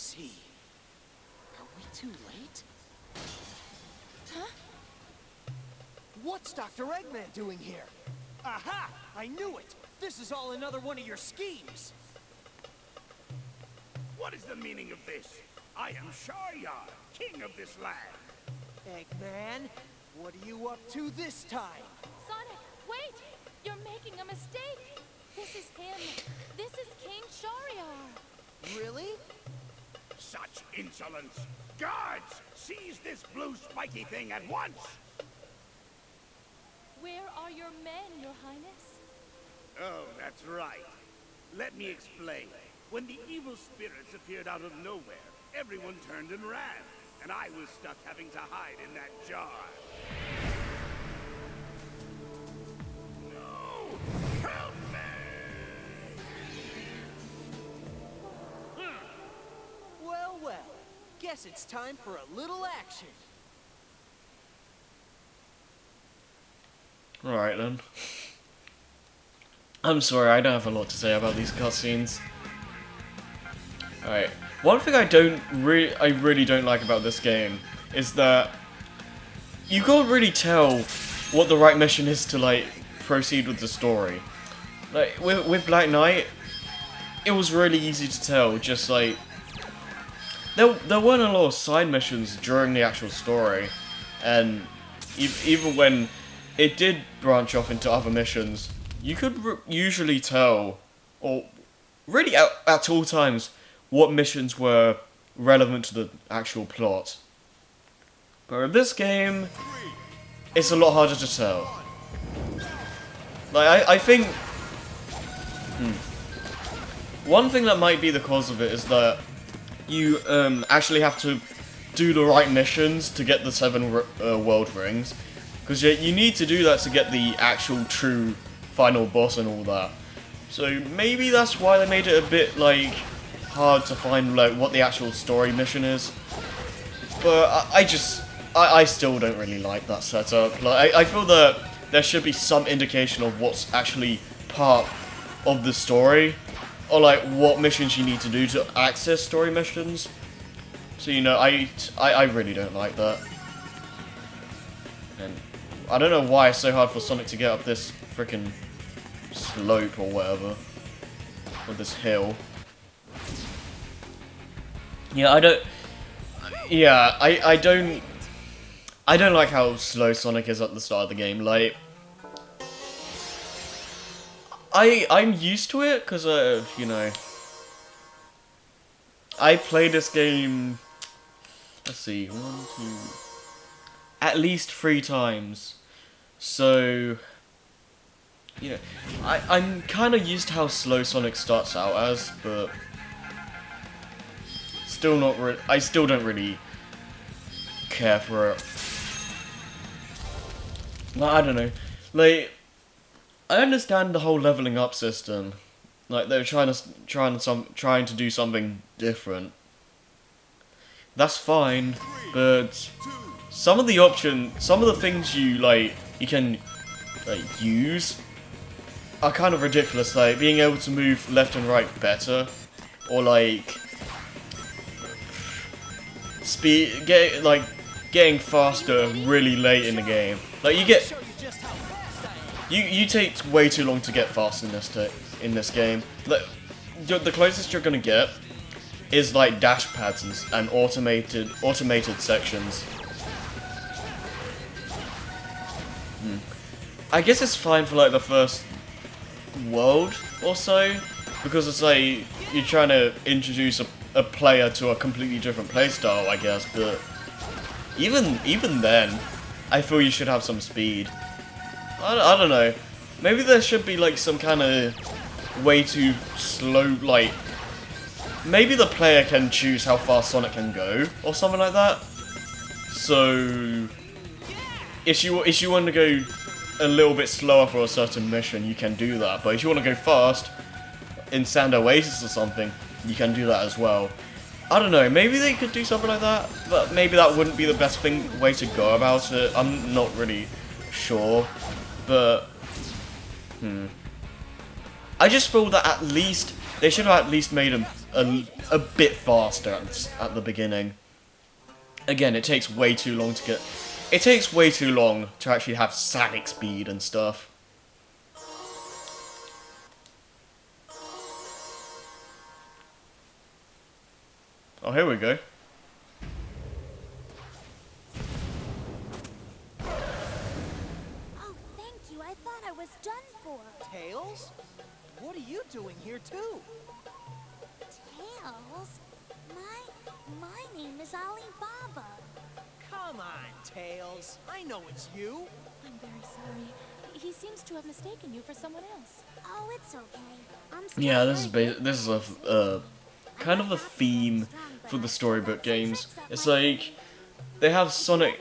see. Are we too late? Huh? What's Dr. Eggman doing here? Aha! I knew it! This is all another one of your schemes! What is the meaning of this? I am Shar, king of this land. Eggman, what are you up to this time? Sonic, wait! You're making a mistake! This is him. This is King Shariar. Really? Such insolence! Guards, seize this blue spiky thing at once! Where are your men, Your Highness? Oh, that's right. Let me explain. When the evil spirits appeared out of nowhere, everyone turned and ran, and I was stuck having to hide in that jar. No! Help me! Well, well. Guess it's time for a little action. Alright then. I'm sorry, I don't have a lot to say about these cutscenes. Alright. One thing I really don't like about this game is that you can't really tell what the right mission is to like proceed with the story. Like with Black Knight, it was really easy to tell, just like there weren't a lot of side missions during the actual story, and even when it did branch off into other missions, you could usually tell, or really at all times, what missions were relevant to the actual plot. But in this game, it's a lot harder to tell. Like, I think... One thing that might be the cause of it is that you actually have to do the right missions to get the 7 world rings. Because you need to do that to get the actual true final boss and all that. So maybe that's why they made it a bit like hard to find like what the actual story mission is. But I still don't really like that setup. Like I feel that there should be some indication of what's actually part of the story, or like what missions you need to do to access story missions. So you know, I really don't like that. And I don't know why it's so hard for Sonic to get up this freaking slope or whatever, or this hill. Yeah, I don't like how slow Sonic is at the start of the game. Like, I'm used to it because you know, I played this game. Let's see, 1, 2, at least 3 times. So, you know, I'm kind of used to how slow Sonic starts out as, but still not really. I still don't really care for it. Like, I don't know. Like, I understand the whole leveling up system. Like they're trying to do something different. That's fine, but some of the things you can use are kind of ridiculous. Like being able to move left and right better, or like getting faster really late in the game. Like you take way too long to get fast in this game. Like, the closest you're gonna get is like dash pads and automated sections. I guess it's fine for like the first world or so, because it's like you're trying to introduce a player to a completely different playstyle, I guess. But even then, I feel you should have some speed. I don't know. Maybe there should be like some kind of way to slow, like maybe the player can choose how fast Sonic can go or something like that. So if you want to go a little bit slower for a certain mission, you can do that. But if you want to go fast in Sand Oasis or something, you can do that as well. I don't know, maybe they could do something like that, but maybe that wouldn't be the best way to go about it. I'm not really sure, but I just feel that at least They should have at least made him a bit faster at the beginning. Again, it takes way too long to get... It takes way too long to actually have Sonic speed and stuff. Oh, here we go. Oh, thank you. I thought I was done for. Tails? What are you doing here too? Tails? My name is Alibaba. Come on, Tails. I know it's you. I'm very sorry. He seems to have mistaken you for someone else. Oh, it's okay. I'm still Yeah, very this is a kind of a theme for the storybook games. It's like they have Sonic,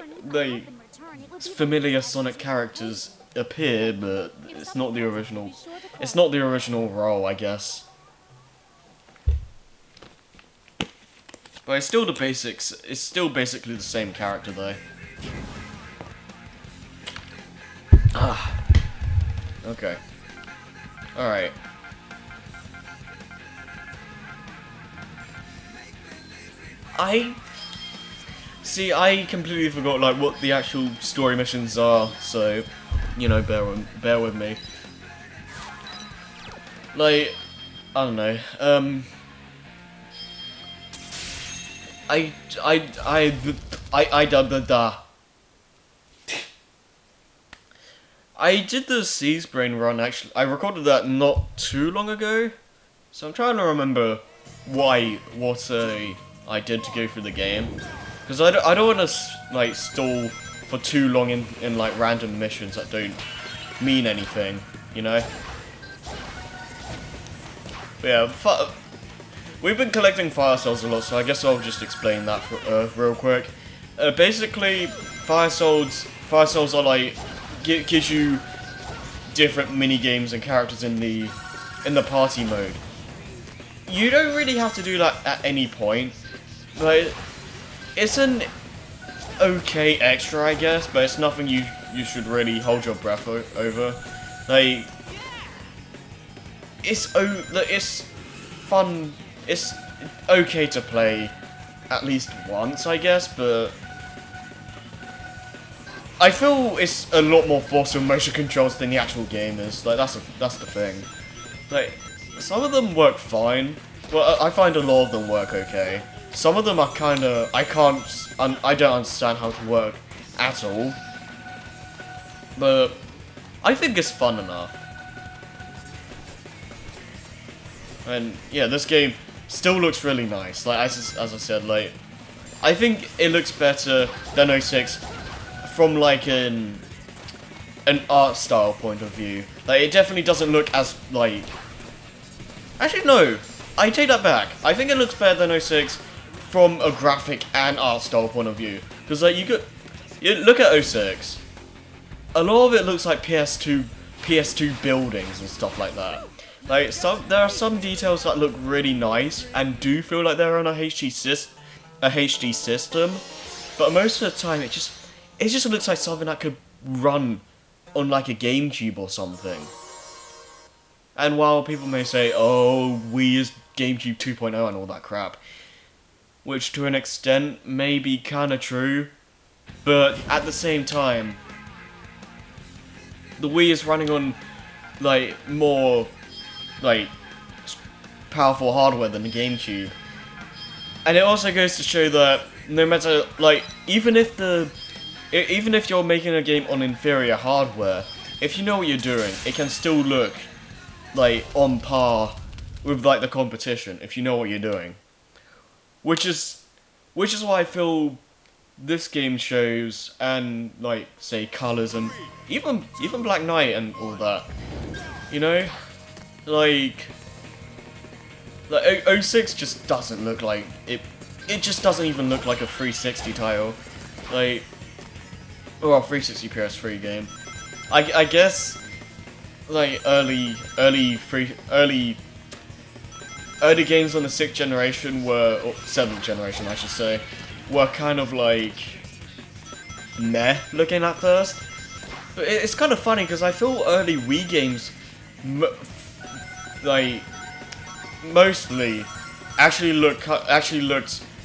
familiar Sonic characters appear, but it's not the original. It's not the original role, I guess. But it's still the basics. It's still basically the same character, though. Ah. Okay. All right. I completely forgot like what the actual story missions are, so you know, bear with me. Like, I don't know. I did the Seas Brain run actually. I recorded that not too long ago, so I'm trying to remember what I did to go through the game, because I don't want to like stall for too long in like random missions that don't mean anything, you know. But yeah, we've been collecting fire cells a lot, so I guess I'll just explain that real quick. Basically, fire cells are like gives you different mini games and characters in the party mode. You don't really have to do that at any point, but it's an okay extra, I guess. But it's nothing you should really hold your breath over. Like, it's fun. It's okay to play at least once, I guess, but I feel it's a lot more forceful motion controls than the actual game is. Like, that's the thing. Like, some of them work fine. Well, I find a lot of them work okay. Some of them are kind of... I don't understand how to work at all. But I think it's fun enough. And yeah, this game still looks really nice. Like, as I said, like, I think it looks better than 06 from like an art style point of view. Like, it definitely doesn't look as like... Actually, no. I take that back. I think it looks better than 06 from a graphic and art style point of view. Because like you look at 06. A lot of it looks like PS2 buildings and stuff like that. Like, there are some details that look really nice and do feel like they're on a HD system, but most of the time it just looks like something that could run on like a GameCube or something. And while people may say, "Oh, Wii is GameCube 2.0 and all that crap," which to an extent may be kind of true, but at the same time, the Wii is running on like more like powerful hardware than the GameCube. And it also goes to show that no matter, like, even if you're making a game on inferior hardware, if you know what you're doing, it can still look like on par with like the competition if you know what you're doing. Which is why I feel this game shows, and like say Colors and even Black Knight and all that, you know, like 06 just doesn't look like it. It just doesn't even look like a 360 title, like, or a 360 PS3 game. I guess like early games on the 6th generation were, or 7th generation I should say, were kind of like meh looking at first. But it's kind of funny because I feel early Wii games mostly actually looked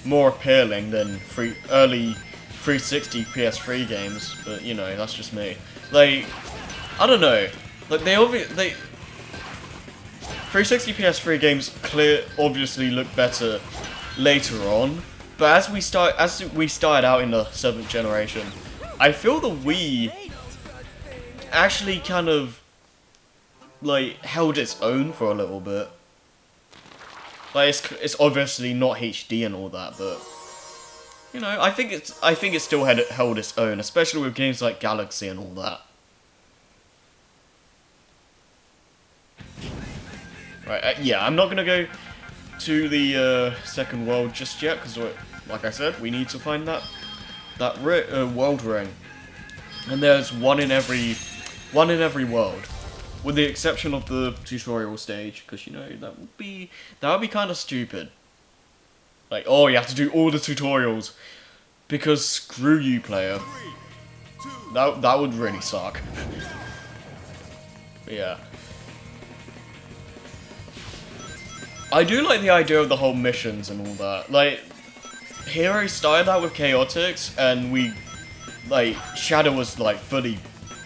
more appealing than early 360 PS3 games. But you know, that's just me. Like, I don't know. Like they 360 PS3 games obviously look better later on. But as we started out in the 7th generation, I feel the Wii actually kind of like held its own for a little bit. Like it's obviously not HD and all that, but you know, I think it still held its own, especially with games like Galaxy and all that. Right, yeah, I'm not gonna go to the second world just yet because, like I said, we need to find that world ring, and there's one in every world, with the exception of the tutorial stage, because you know that would be kind of stupid. Like, oh, you have to do all the tutorials, because screw you, player. That would really suck. But yeah. I do like the idea of the whole missions and all that. Like, Hero started out with Chaotix, and Shadow was like fully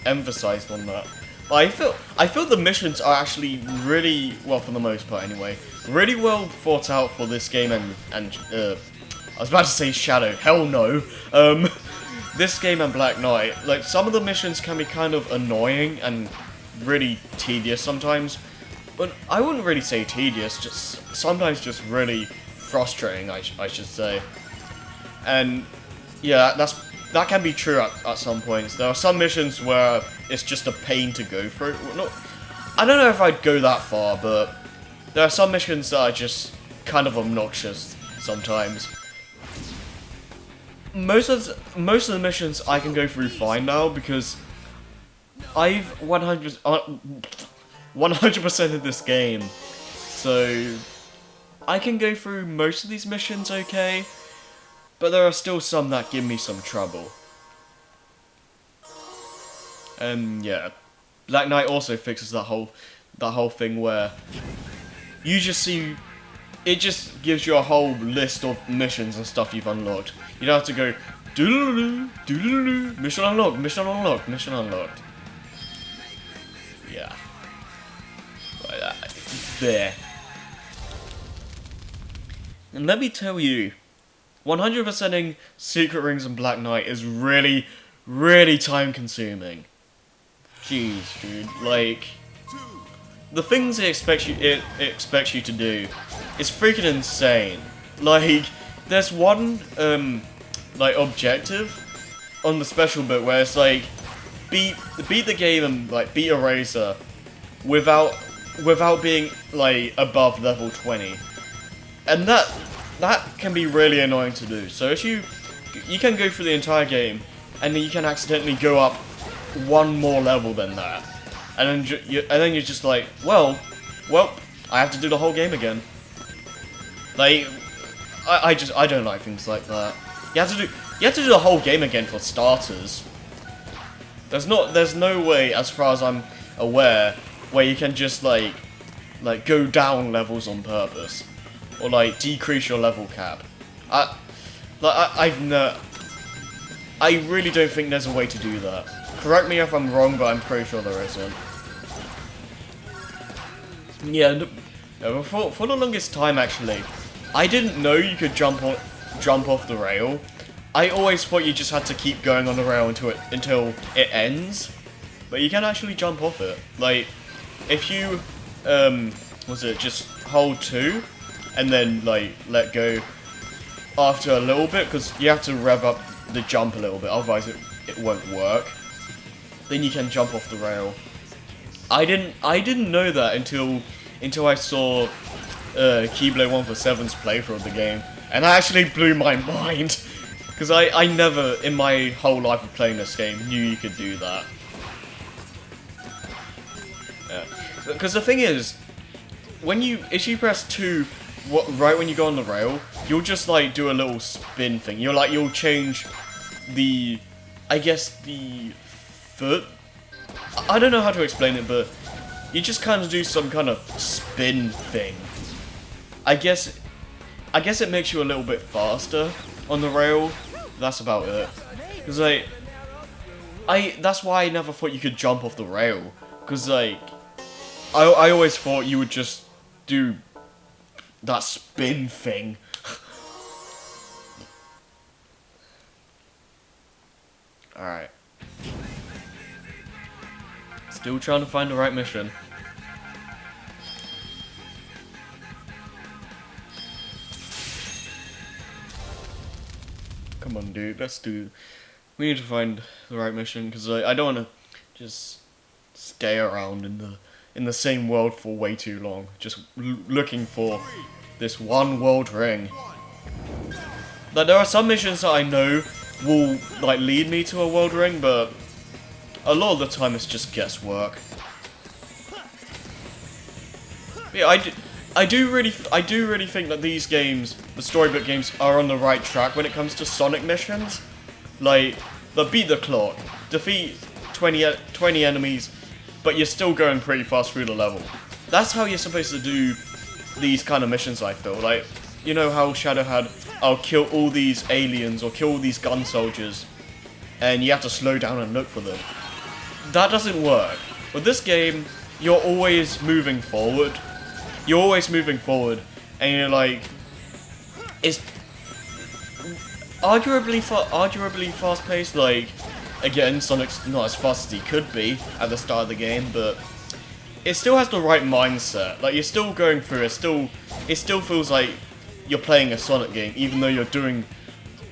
emphasized on that. But I feel the missions are actually really, well, for the most part anyway, really well thought out for this game and I was about to say Shadow, hell no. This game and Black Knight, like some of the missions can be kind of annoying and really tedious sometimes. But I wouldn't really say tedious, sometimes just really frustrating, I should say. And yeah, that can be true at some points. There are some missions where it's just a pain to go through. Well, I don't know if I'd go that far, but there are some missions that are just kind of obnoxious sometimes. Most of the missions I can go through fine now because I've 100% of this game, so I can go through most of these missions okay, but there are still some that give me some trouble. And yeah, Black Knight also fixes that whole thing where you just see, it just gives you a whole list of missions and stuff you've unlocked. You don't have to go doodle-doo, doodle-doo, mission unlocked, mission unlocked, mission unlocked. Yeah. Like that. There. And let me tell you, 100%ing Secret Rings and Black Knight is really, really time consuming. Jeez, dude, like, the things it expects you to do is freaking insane. Like, there's one like objective on the special bit where it's like beat the game and like beat a racer without being like above level 20, and that can be really annoying to do. So if you can go through the entire game and then you can accidentally go up one more level than that, and then you're just like, well, I have to do the whole game again. Like, I don't like things like that. You have to do the whole game again for starters. There's no way, as far as I'm aware, where you can just like go down levels on purpose, or like decrease your level cap. I really don't think there's a way to do that. Correct me if I'm wrong, but I'm pretty sure there isn't. Yeah, for the longest time actually, I didn't know you could jump off the rail. I always thought you just had to keep going on the rail until it ends, but you can actually jump off it. Like, if you just hold 2 and then like let go after a little bit, because you have to rev up the jump a little bit, otherwise it won't work. Then you can jump off the rail. I didn't know that until I saw Keyblade 147's playthrough of the game, and that actually blew my mind, because I never in my whole life of playing this game knew you could do that. Because the thing is, if you press 2 right when you go on the rail, you'll just like do a little spin thing. You'll change the, I guess, the foot. I don't know how to explain it, but you just kind of do some kind of spin thing. I guess it makes you a little bit faster on the rail. That's about it. Cause like, that's why I never thought you could jump off the rail. Cause like, I always thought you would just do that spin thing. Alright. Still trying to find the right mission. Come on, dude. We need to find the right mission because I don't want to just stay around in the same world for way too long. Just looking for this one world ring. Like, there are some missions that I know will like lead me to a world ring, but a lot of the time it's just guesswork. Yeah, I do really think that these games, the storybook games, are on the right track when it comes to Sonic missions. Like, beat the clock, defeat 20 enemies, but you're still going pretty fast through the level. That's how you're supposed to do these kind of missions, I feel. Like, you know how Shadow had, I'll kill all these aliens or kill all these gun soldiers, and you have to slow down and look for them. That doesn't work. With this game, you're always moving forward. You're always moving forward, and you're like, it's arguably fast-paced. Like, again, Sonic's not as fast as he could be at the start of the game, but it still has the right mindset. Like, you're still going through it. It still feels like you're playing a Sonic game, even though you're doing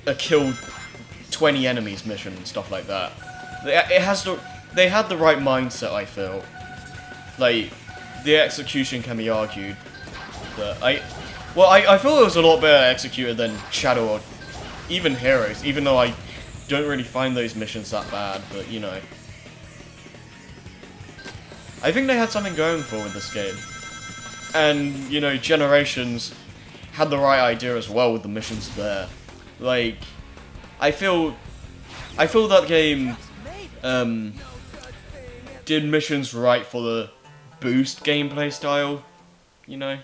a kill 20 enemies mission and stuff like that. They had the right mindset, I feel. Like, the execution can be argued, but I feel it was a lot better executed than Shadow or even Heroes, even though I don't really find those missions that bad, but you know. I think they had something going for with this game. And, you know, Generations had the right idea as well with the missions there. Like, I feel that game did missions right for the boost gameplay style, you know.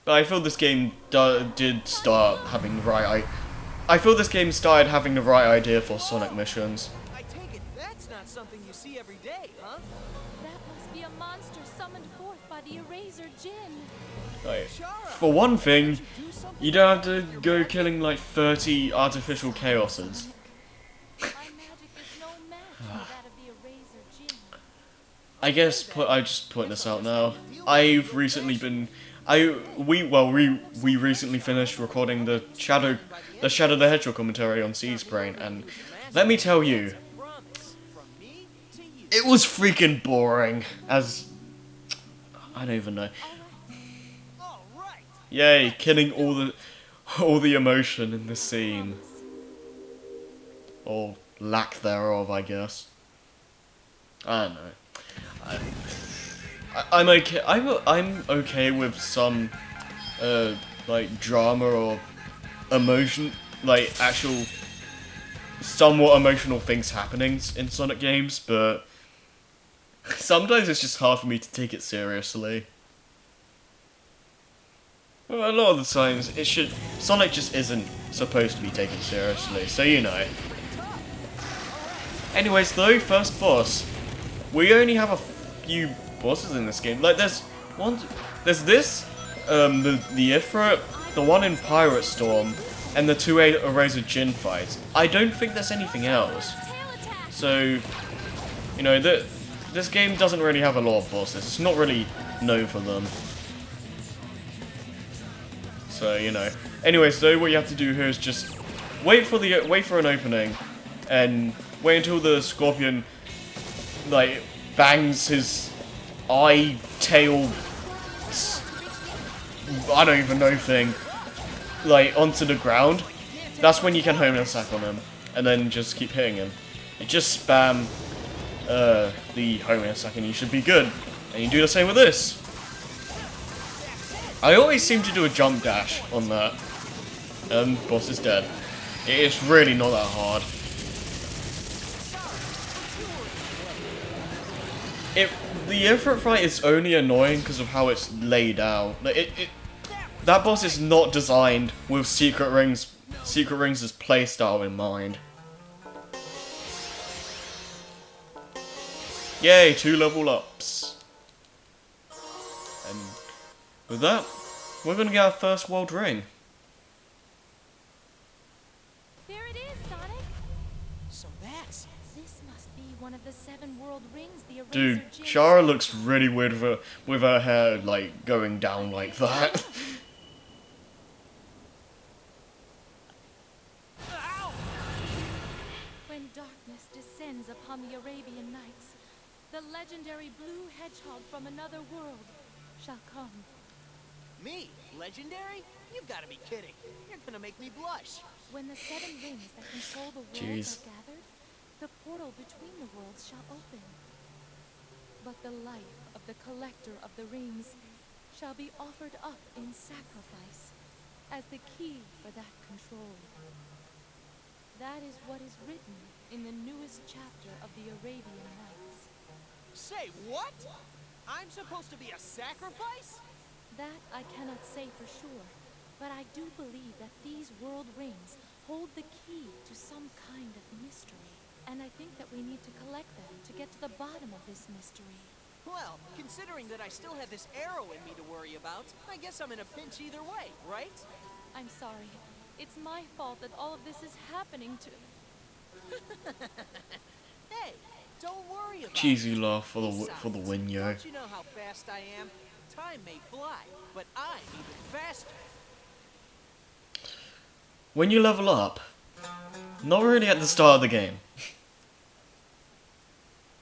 But I feel this game did start having the right I feel this game started having the right idea for Sonic missions. I take it that's not something you see every day, huh? That must be a monster summoned forth by the Eraser Jinn. Like, for one thing, you don't have to go killing like 30 artificial chaoses. My magic is no match for that of the Eraser Jinn. I guess I just point this out now. I've recently been we recently finished recording the Shadow the Hedgehog commentary on Seabrain, and let me tell you, it was freaking boring. As I don't even know. Yay, killing all the emotion in this scene, or lack thereof, I guess. I don't know. I'm okay. I'm okay with some like drama or emotion, like actual somewhat emotional things happening in Sonic games, but sometimes it's just hard for me to take it seriously. Well, a lot of the times Sonic just isn't supposed to be taken seriously, so you know. Anyways though, first boss. We only have a few bosses in this game. Like there's this, the Ifrit, the one in Pirate Storm, and the two Eraser Jinn fights. I don't think there's anything else. So, you know, this game doesn't really have a lot of bosses. It's not really known for them. So, you know. Anyways, though, what you have to do here is just wait for an opening, and wait until the Scorpion like bangs his eye, tail, I don't even know thing, like onto the ground. That's when you can home attack on him, and then just keep hitting him. You just spam the home attack and you should be good. And you do the same with this. I always seem to do a jump dash on that. Boss is dead. It's really not that hard. the Ifrit fight is only annoying because of how it's laid out. Like that boss is not designed with Secret Rings' playstyle in mind. Yay, 2 level ups. And with that, we're gonna get our first world ring. There it is, Sonic. So that's... This must be one of the 7 world rings the Eraser Dude, Jin Chara stole. looks really weird with her hair like going down like that. Ow! When darkness descends upon the Arabian Nights, the legendary blue hedgehog from another world shall come. Me? Legendary? You've got to be kidding. You're gonna make me blush. When the 7 rings that control the worlds Jeez. are gathered, the portal between the worlds shall open. But the life of the collector of the rings shall be offered up in sacrifice as the key for that control. That is what is written in the newest chapter of the Arabian Nights. Say what? I'm supposed to be a sacrifice? That I cannot say for sure, but I do believe that these world rings hold the key to some kind of mystery. And I think that we need to collect them to get to the bottom of this mystery. Well, considering that I still have this arrow in me to worry about, I guess I'm in a pinch either way, right? I'm sorry. It's my fault that all of this is happening to... Hey, don't worry about Cheesy it. laugh for the Besides, win, yo. Don't you know how fast I am? Time may fly, but I'm even faster. When you level up, not really at the start of the game.